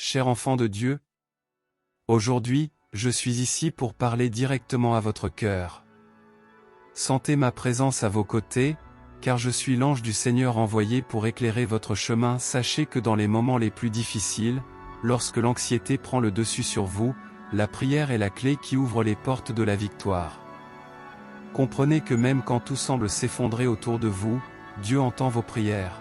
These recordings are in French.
cher enfant de Dieu. Aujourd'hui, je suis ici pour parler directement à votre cœur. Sentez ma présence à vos côtés, car je suis l'ange du Seigneur envoyé pour éclairer votre chemin. Sachez que dans les moments les plus difficiles, lorsque l'anxiété prend le dessus sur vous, la prière est la clé qui ouvre les portes de la victoire. Comprenez que même quand tout semble s'effondrer autour de vous, Dieu entend vos prières.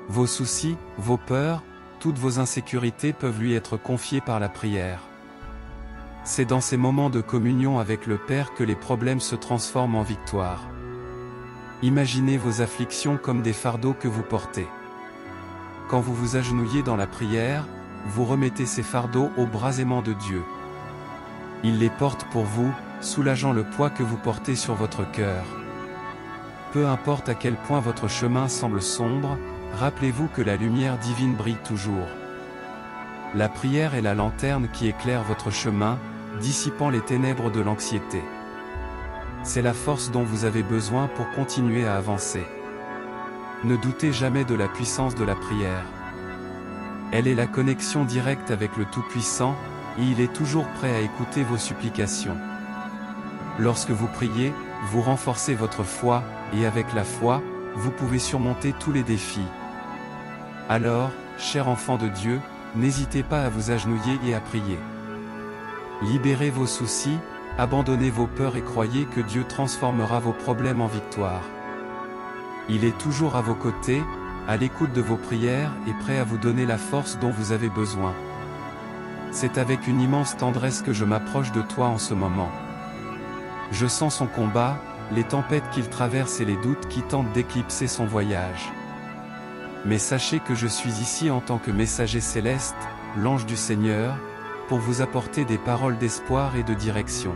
Vos soucis, vos peurs, toutes vos insécurités peuvent lui être confiées par la prière. C'est dans ces moments de communion avec le Père que les problèmes se transforment en victoire. Imaginez vos afflictions comme des fardeaux que vous portez. Quand vous vous agenouillez dans la prière, vous remettez ces fardeaux au bras aimant de Dieu. Il les porte pour vous, soulageant le poids que vous portez sur votre cœur. Peu importe à quel point votre chemin semble sombre, rappelez-vous que la lumière divine brille toujours. La prière est la lanterne qui éclaire votre chemin, dissipant les ténèbres de l'anxiété. C'est la force dont vous avez besoin pour continuer à avancer. Ne doutez jamais de la puissance de la prière. Elle est la connexion directe avec le Tout-Puissant, et il est toujours prêt à écouter vos supplications. Lorsque vous priez, vous renforcez votre foi, et avec la foi, vous pouvez surmonter tous les défis. Alors, cher enfant de Dieu, n'hésitez pas à vous agenouiller et à prier. Libérez vos soucis, abandonnez vos peurs et croyez que Dieu transformera vos problèmes en victoire. Il est toujours à vos côtés, à l'écoute de vos prières et prêt à vous donner la force dont vous avez besoin. C'est avec une immense tendresse que je m'approche de toi en ce moment. Je sens son combat, les tempêtes qu'il traverse et les doutes qui tentent d'éclipser son voyage. Mais sachez que je suis ici en tant que messager céleste, l'ange du Seigneur, pour vous apporter des paroles d'espoir et de direction.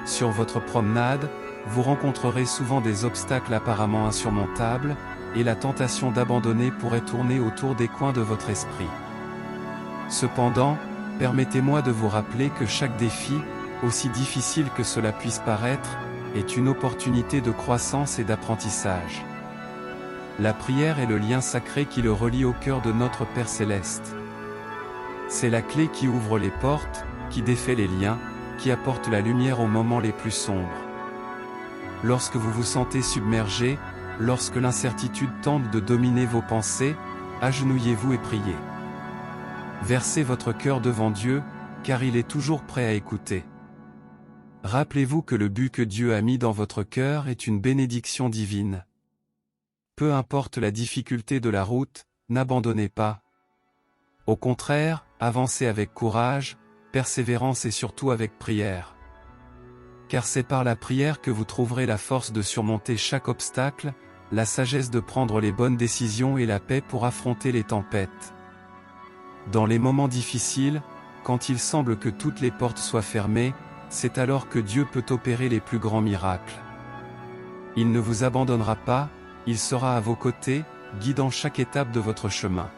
Sur votre promenade, vous rencontrerez souvent des obstacles apparemment insurmontables, et la tentation d'abandonner pourrait tourner autour des coins de votre esprit. Cependant, permettez-moi de vous rappeler que chaque défi, aussi difficile que cela puisse paraître, est une opportunité de croissance et d'apprentissage. La prière est le lien sacré qui le relie au cœur de notre Père Céleste. C'est la clé qui ouvre les portes, qui défait les liens, qui apporte la lumière aux moments les plus sombres. Lorsque vous vous sentez submergé, lorsque l'incertitude tente de dominer vos pensées, agenouillez-vous et priez. Versez votre cœur devant Dieu, car il est toujours prêt à écouter. Rappelez-vous que le but que Dieu a mis dans votre cœur est une bénédiction divine. Peu importe la difficulté de la route, n'abandonnez pas. Au contraire, avancez avec courage, persévérance et surtout avec prière. Car c'est par la prière que vous trouverez la force de surmonter chaque obstacle, la sagesse de prendre les bonnes décisions et la paix pour affronter les tempêtes. Dans les moments difficiles, quand il semble que toutes les portes soient fermées, c'est alors que Dieu peut opérer les plus grands miracles. Il ne vous abandonnera pas, il sera à vos côtés, guidant chaque étape de votre chemin.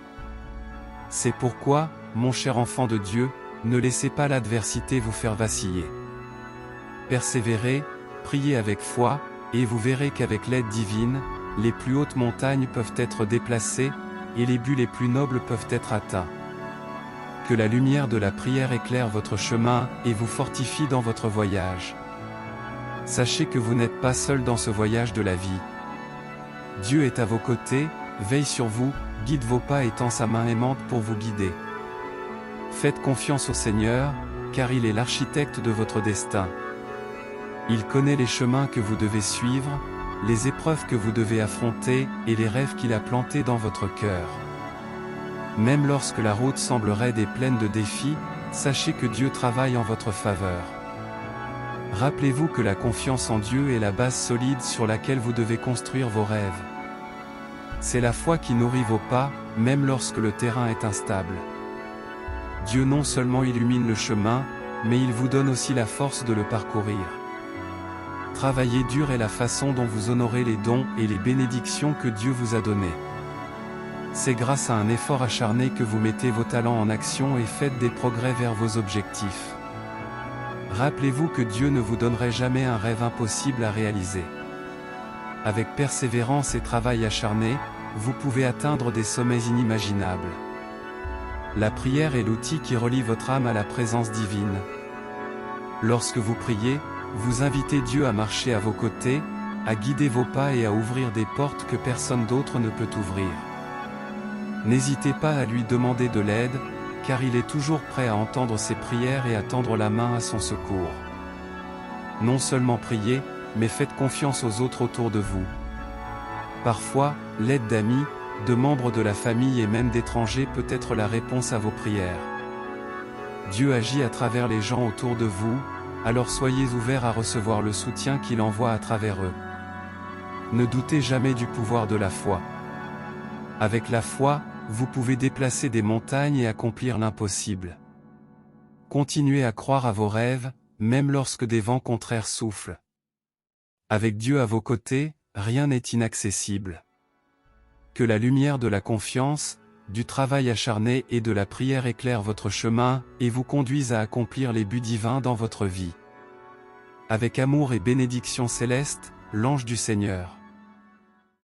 C'est pourquoi, mon cher enfant de Dieu, ne laissez pas l'adversité vous faire vaciller. Persévérez, priez avec foi, et vous verrez qu'avec l'aide divine, les plus hautes montagnes peuvent être déplacées, et les buts les plus nobles peuvent être atteints. Que la lumière de la prière éclaire votre chemin, et vous fortifie dans votre voyage. Sachez que vous n'êtes pas seul dans ce voyage de la vie. Dieu est à vos côtés, veille sur vous, guide vos pas et tend sa main aimante pour vous guider. Faites confiance au Seigneur, car il est l'architecte de votre destin. Il connaît les chemins que vous devez suivre, les épreuves que vous devez affronter, et les rêves qu'il a plantés dans votre cœur. Même lorsque la route semble raide et pleine de défis, sachez que Dieu travaille en votre faveur. Rappelez-vous que la confiance en Dieu est la base solide sur laquelle vous devez construire vos rêves. C'est la foi qui nourrit vos pas, même lorsque le terrain est instable. Dieu non seulement illumine le chemin, mais il vous donne aussi la force de le parcourir. Travailler dur est la façon dont vous honorez les dons et les bénédictions que Dieu vous a donnés. C'est grâce à un effort acharné que vous mettez vos talents en action et faites des progrès vers vos objectifs. Rappelez-vous que Dieu ne vous donnerait jamais un rêve impossible à réaliser. Avec persévérance et travail acharné, vous pouvez atteindre des sommets inimaginables. La prière est l'outil qui relie votre âme à la présence divine. Lorsque vous priez, vous invitez Dieu à marcher à vos côtés, à guider vos pas et à ouvrir des portes que personne d'autre ne peut ouvrir. N'hésitez pas à lui demander de l'aide, car il est toujours prêt à entendre ses prières et à tendre la main à son secours. Non seulement priez, mais faites confiance aux autres autour de vous. Parfois, l'aide d'amis, de membres de la famille et même d'étrangers peut être la réponse à vos prières. Dieu agit à travers les gens autour de vous, alors soyez ouverts à recevoir le soutien qu'il envoie à travers eux. Ne doutez jamais du pouvoir de la foi. Avec la foi, vous pouvez déplacer des montagnes et accomplir l'impossible. Continuez à croire à vos rêves, même lorsque des vents contraires soufflent. Avec Dieu à vos côtés, rien n'est inaccessible. Que la lumière de la confiance, du travail acharné et de la prière éclaire votre chemin et vous conduise à accomplir les buts divins dans votre vie. Avec amour et bénédiction céleste, l'ange du Seigneur.